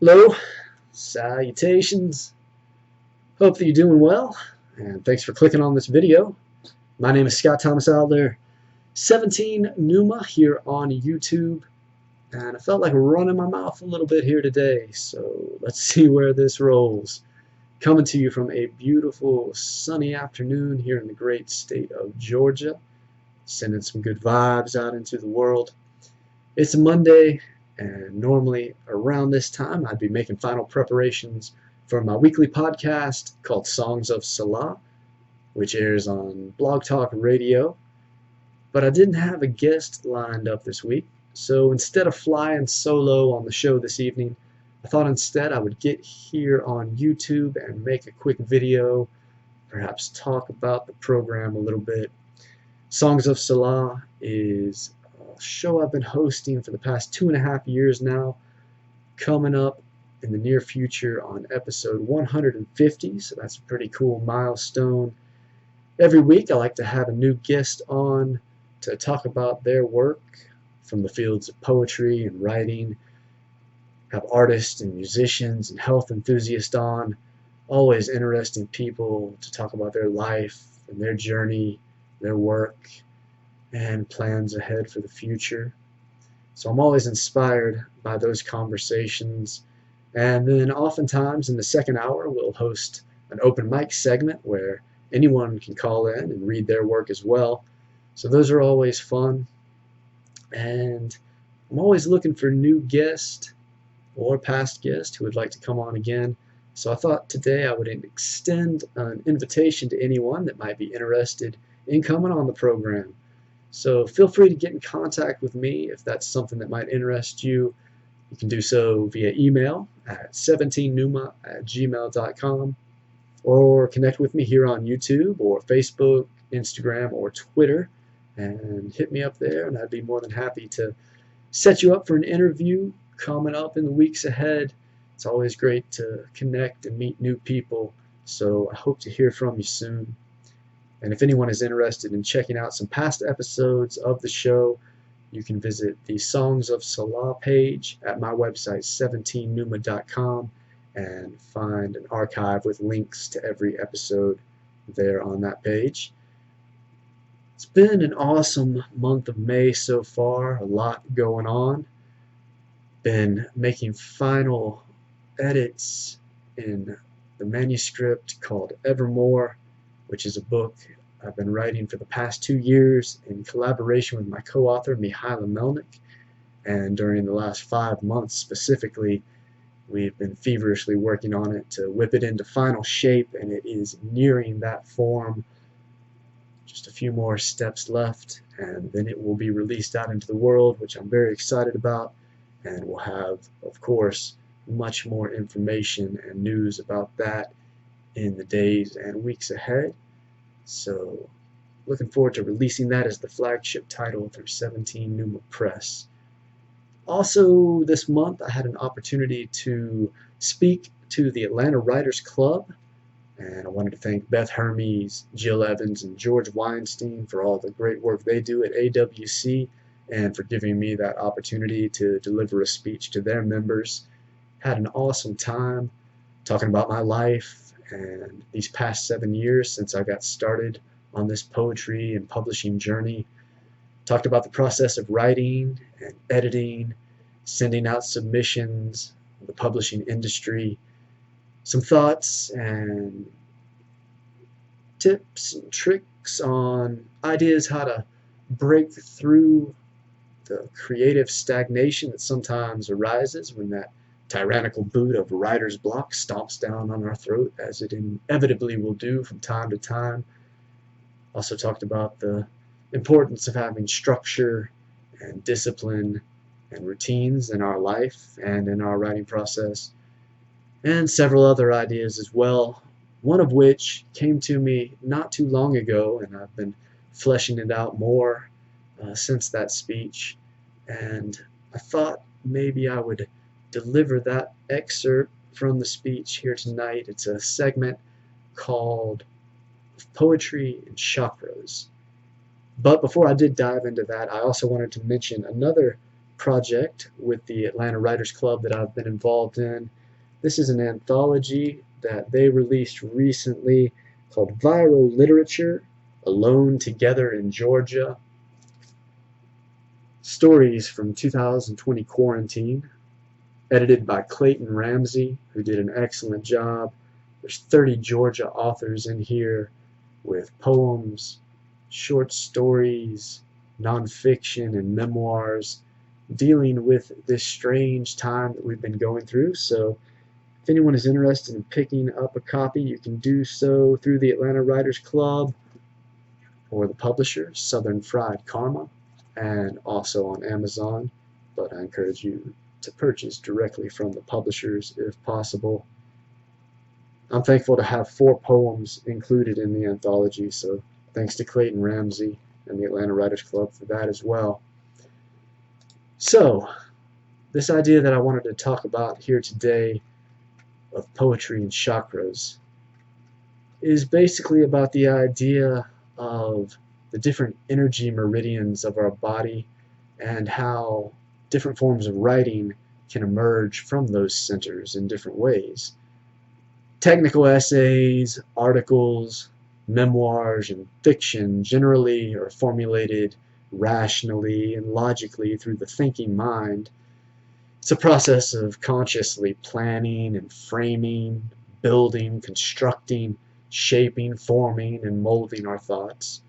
Hello, salutations. Hope that you're doing well, and thanks for clicking on this video. My name is Scott Thomas Adler, 17 Numa here on YouTube, and I felt like running my mouth a little bit here today, so let's see where this rolls. Coming to you from a beautiful sunny afternoon here in the great state of Georgia, sending some good vibes out into the world. It's a Monday, and normally around this time I'd be making final preparations for my weekly podcast called Songs of Salah, which airs on Blog Talk Radio. But I didn't have a guest lined up this week, so instead of flying solo on the show this evening, I thought instead I would get here on YouTube and make a quick video, perhaps talk about the program a little bit. Songs of Salah is show I've been hosting for the past 2.5 years now, coming up in the near future on episode 150, so that's a pretty cool milestone. Every week I like to have a new guest on to talk about their work from the fields of poetry and writing, have artists and musicians and health enthusiasts on, always interesting people to talk about their life and their journey, their work, and plans ahead for the future. So I'm always inspired by those conversations. And then oftentimes in the second hour, we'll host an open mic segment where anyone can call in and read their work as well. So those are always fun. And I'm always looking for new guests or past guests who would like to come on again. So I thought today I would extend an invitation to anyone that might be interested in coming on the program. So feel free to get in contact with me if that's something that might interest you. You can do so via email at 17numa@gmail.com or connect with me here on YouTube or Facebook, Instagram, or Twitter, and hit me up there, and I'd be more than happy to set you up for an interview coming up in the weeks ahead. It's always great to connect and meet new people, so I hope to hear from you soon. And if anyone is interested in checking out some past episodes of the show, you can visit the Songs of Salah page at my website, 17numa.com, and find an archive with links to every episode there on that page. It's been an awesome month of May so far, a lot going on. Been making final edits in the manuscript called Evermore, which is a book I've been writing for the past 2 years in collaboration with my co-author, Mihaila Melnick. And during the last 5 months specifically, we've been feverishly working on it to whip it into final shape, and it is nearing that form. Just a few more steps left, and then it will be released out into the world, which I'm very excited about, and we'll have, of course, much more information and news about that in the days and weeks ahead. So looking forward to releasing that as the flagship title through 17 Numa Press. Also this month I had an opportunity to speak to the Atlanta Writers Club, and I wanted to thank Beth Hermes, Jill Evans, and George Weinstein for all the great work they do at AWC and for giving me that opportunity to deliver a speech to their members. Had an awesome time talking about my life and these past 7 years since I got started on this poetry and publishing journey. Talked about the process of writing and editing, sending out submissions, the publishing industry, some thoughts and tips and tricks on ideas how to break through the creative stagnation that sometimes arises when that tyrannical boot of writer's block stomps down on our throat, as it inevitably will do from time to time. Also talked about the importance of having structure and discipline and routines in our life and in our writing process, and several other ideas as well, one of which came to me not too long ago, and I've been fleshing it out more since that speech, and I thought maybe I would deliver that excerpt from the speech here tonight. It's a segment called Poetry and Chakras. But before I did dive into that, I also wanted to mention another project with the Atlanta Writers Club that I've been involved in. This is an anthology that they released recently called Viral Literature, Alone Together in Georgia. Stories from 2020 quarantine, edited by Clayton Ramsey, who did an excellent job. There's 30 Georgia authors in here with poems, short stories, nonfiction, and memoirs dealing with this strange time that we've been going through. So if anyone is interested in picking up a copy, you can do so through the Atlanta Writers Club or the publisher, Southern Fried Karma, and also on Amazon. But I encourage you to purchase directly from the publishers if possible. I'm thankful to have 4 poems included in the anthology, so thanks to Clayton Ramsey and the Atlanta Writers Club for that as well. So, this idea that I wanted to talk about here today of poetry and chakras is basically about the idea of the different energy meridians of our body and how different forms of writing can emerge from those centers in different ways. Technical essays, articles, memoirs, and fiction generally are formulated rationally and logically through the thinking mind. It's a process of consciously planning and framing, building, constructing, shaping, forming, and molding our thoughts.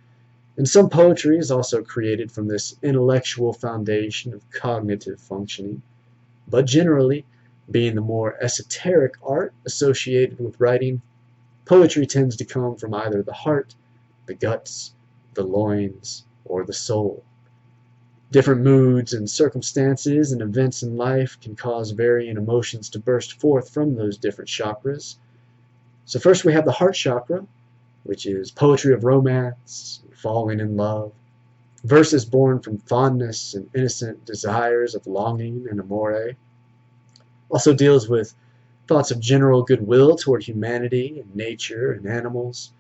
And some poetry is also created from this intellectual foundation of cognitive functioning, but generally, being the more esoteric art associated with writing, poetry tends to come from either the heart, the guts, the loins, or the soul. Different moods and circumstances and events in life can cause varying emotions to burst forth from those different chakras. So first we have the heart chakra, which is poetry of romance, falling in love, verses born from fondness and innocent desires of longing and amore. Also deals with thoughts of general goodwill toward humanity and nature and animals,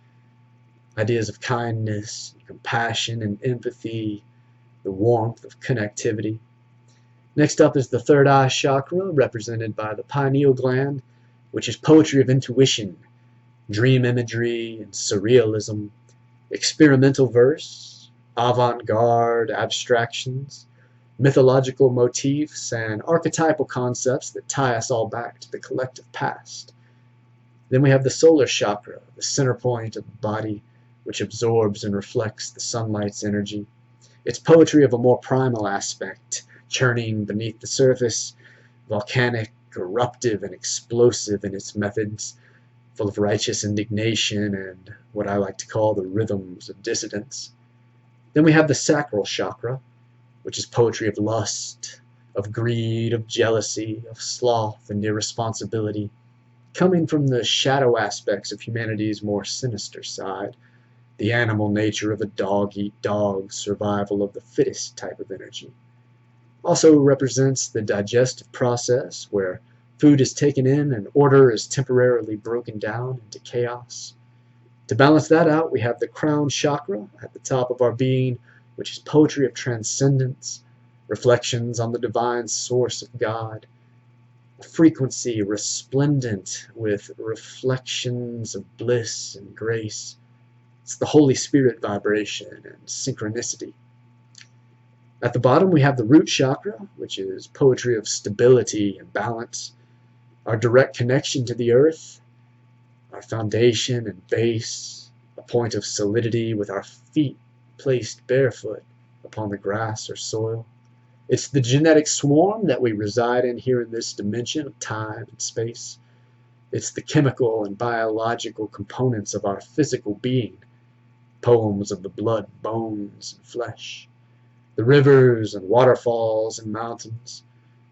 ideas of kindness, compassion, and empathy, the warmth of connectivity. Next up is the third eye chakra, represented by the pineal gland, which is poetry of intuition, dream imagery, and surrealism, experimental verse, avant-garde abstractions, mythological motifs, and archetypal concepts that tie us all back to the collective past. Then we have the solar chakra, the center point of the body, which absorbs and reflects the sunlight's energy. It's poetry of a more primal aspect, churning beneath the surface, volcanic, eruptive, and explosive in its methods, full of righteous indignation and what I like to call the rhythms of dissidence. Then we have the sacral chakra, which is poetry of lust, of greed, of jealousy, of sloth and irresponsibility, coming from the shadow aspects of humanity's more sinister side, the animal nature of a dog-eat-dog, survival of the fittest type of energy. Also represents the digestive process, where food is taken in and order is temporarily broken down into chaos. To balance that out, we have the crown chakra at the top of our being, which is poetry of transcendence, reflections on the divine source of God, a frequency resplendent with reflections of bliss and grace. It's the Holy Spirit vibration and synchronicity. At the bottom, we have the root chakra, which is poetry of stability and balance, our direct connection to the earth, our foundation and base, a point of solidity with our feet placed barefoot upon the grass or soil. It's the genetic swarm that we reside in here in this dimension of time and space. It's the chemical and biological components of our physical being, poems of the blood, bones, and flesh, the rivers and waterfalls and mountains,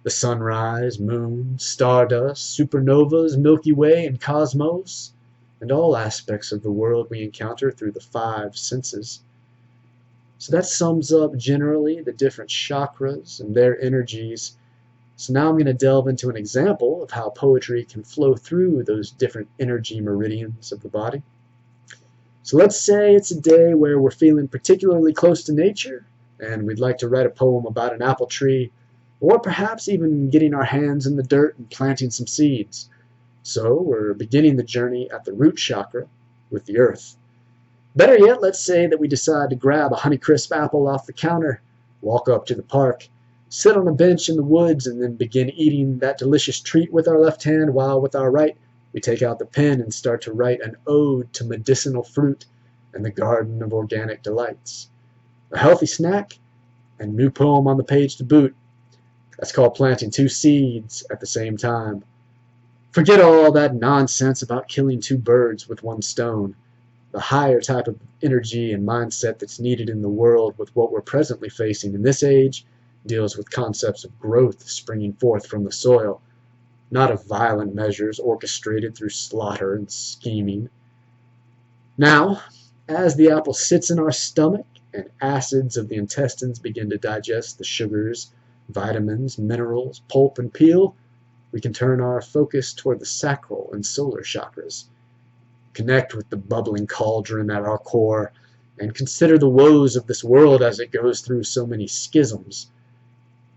the sunrise, moon, stardust, supernovas, Milky Way, and cosmos, and all aspects of the world we encounter through the 5 senses. So that sums up generally the different chakras and their energies. So now I'm going to delve into an example of how poetry can flow through those different energy meridians of the body. So let's say it's a day where we're feeling particularly close to nature and we'd like to write a poem about an apple tree or perhaps even getting our hands in the dirt and planting some seeds. So we're beginning the journey at the root chakra with the earth. Better yet, let's say that we decide to grab a Honeycrisp apple off the counter, walk up to the park, sit on a bench in the woods, and then begin eating that delicious treat with our left hand while with our right we take out the pen and start to write an ode to medicinal fruit and the garden of organic delights. A healthy snack and new poem on the page to boot. That's called planting two seeds at the same time. Forget all that nonsense about killing two birds with one stone. The higher type of energy and mindset that's needed in the world with what we're presently facing in this age deals with concepts of growth springing forth from the soil, not of violent measures orchestrated through slaughter and scheming. Now, as the apple sits in our stomach and acids of the intestines begin to digest the sugars, vitamins, minerals, pulp, and peel, we can turn our focus toward the sacral and solar chakras, connect with the bubbling cauldron at our core, and consider the woes of this world as it goes through so many schisms.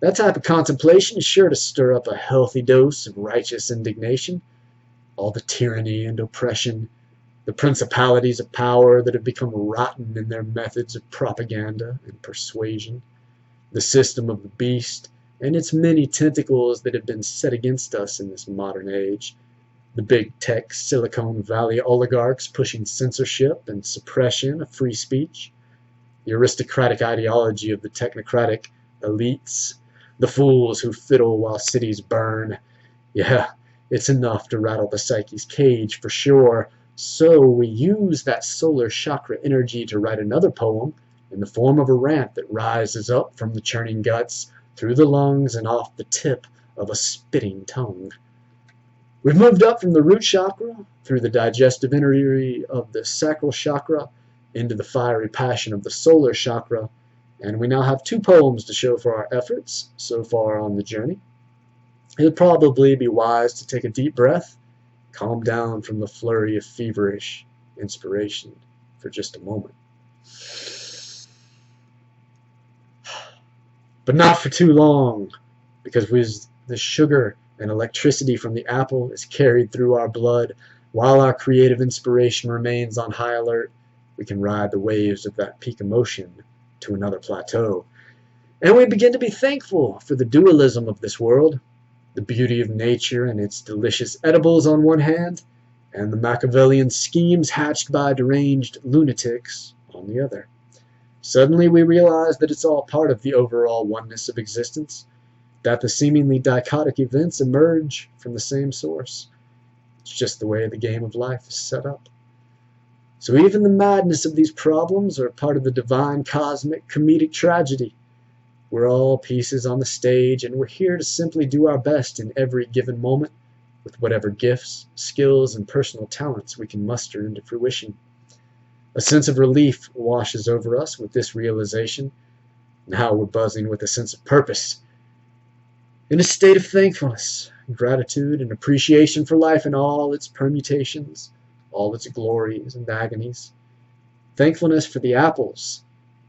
That type of contemplation is sure to stir up a healthy dose of righteous indignation. All the tyranny and oppression, the principalities of power that have become rotten in their methods of propaganda and persuasion, the system of the beast and its many tentacles that have been set against us in this modern age, the big tech Silicon Valley oligarchs pushing censorship and suppression of free speech, the aristocratic ideology of the technocratic elites, the fools who fiddle while cities burn. Yeah, it's enough to rattle the psyche's cage for sure. So we use that solar chakra energy to write another poem in the form of a rant that rises up from the churning guts, through the lungs, and off the tip of a spitting tongue. We've moved up from the root chakra, through the digestive energy of the sacral chakra, into the fiery passion of the solar chakra, and we now have two poems to show for our efforts so far on the journey. It would probably be wise to take a deep breath, calm down from the flurry of feverish inspiration for just a moment. But not for too long, because the sugar and electricity from the apple is carried through our blood. While our creative inspiration remains on high alert, we can ride the waves of that peak emotion to another plateau. And we begin to be thankful for the dualism of this world, the beauty of nature and its delicious edibles on one hand, and the Machiavellian schemes hatched by deranged lunatics on the other. Suddenly we realize that it's all part of the overall oneness of existence, that the seemingly dichotic events emerge from the same source. It's just the way the game of life is set up. So even the madness of these problems are part of the divine cosmic comedic tragedy. We're all pieces on the stage, and we're here to simply do our best in every given moment with whatever gifts, skills, and personal talents we can muster into fruition. A sense of relief washes over us with this realization. Now we're buzzing with a sense of purpose, in a state of thankfulness, gratitude, and appreciation for life in all its permutations, all its glories and agonies. Thankfulness for the apples,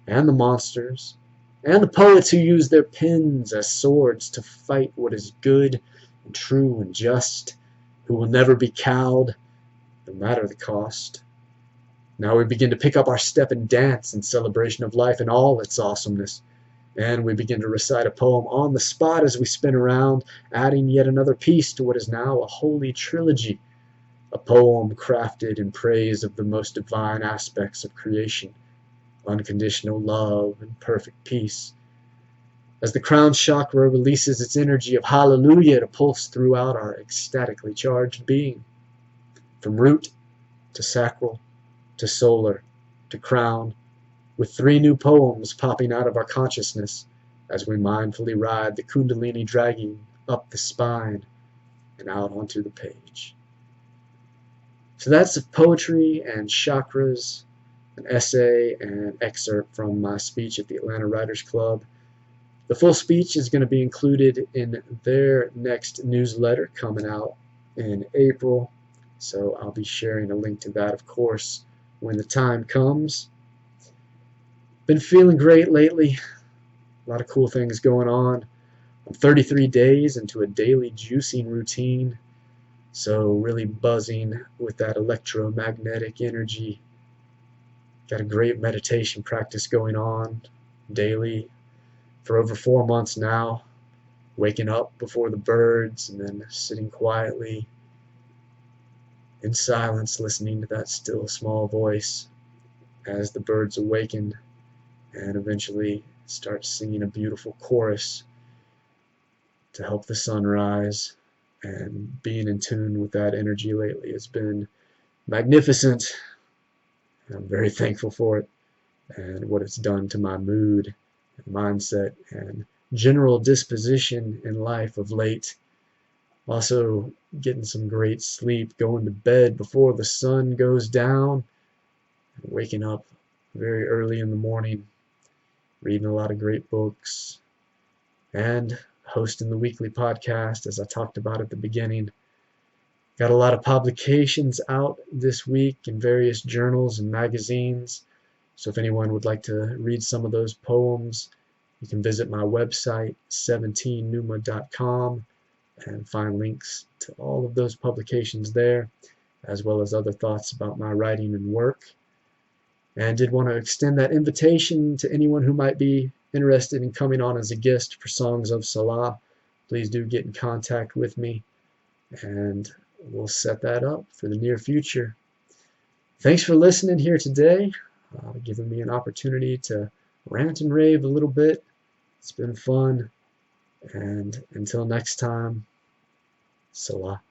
and the monsters, and the poets who use their pens as swords to fight what is good and true and just, who will never be cowed, no matter the cost. Now we begin to pick up our step and dance in celebration of life in all its awesomeness, and we begin to recite a poem on the spot as we spin around, adding yet another piece to what is now a holy trilogy, a poem crafted in praise of the most divine aspects of creation, unconditional love and perfect peace. As the crown chakra releases its energy of hallelujah to pulse throughout our ecstatically charged being, from root to sacral to solar to crown, with 3 new poems popping out of our consciousness as we mindfully ride the kundalini dragging up the spine and out onto the page. So that's Poetry and Chakras, an essay and excerpt from my speech at the Atlanta Writers Club. The full speech is going to be included in their next newsletter coming out in April, so I'll be sharing a link to that, of course, when the time comes. Been feeling great lately. A lot of cool things going on. I'm 33 days into a daily juicing routine, so really buzzing with that electromagnetic energy. Got a great meditation practice going on daily for over 4 months now, waking up before the birds and then sitting quietly in silence, listening to that still small voice as the birds awaken and eventually start singing a beautiful chorus to help the sun rise. And being in tune with that energy lately has been magnificent. I'm very thankful for it and what it's done to my mood and mindset and general disposition in life of late. Also getting some great sleep, going to bed before the sun goes down, and waking up very early in the morning, reading a lot of great books, and hosting the weekly podcast as I talked about at the beginning. Got a lot of publications out this week in various journals and magazines. So if anyone would like to read some of those poems, you can visit my website, 17numa.com, and find links to all of those publications there, as well as other thoughts about my writing and work. And did want to extend that invitation to anyone who might be interested in coming on as a guest for Songs of Salah. Please do get in contact with me, and we'll set that up for the near future. Thanks for listening here today, giving me an opportunity to rant and rave a little bit. It's been fun, and until next time, Salah.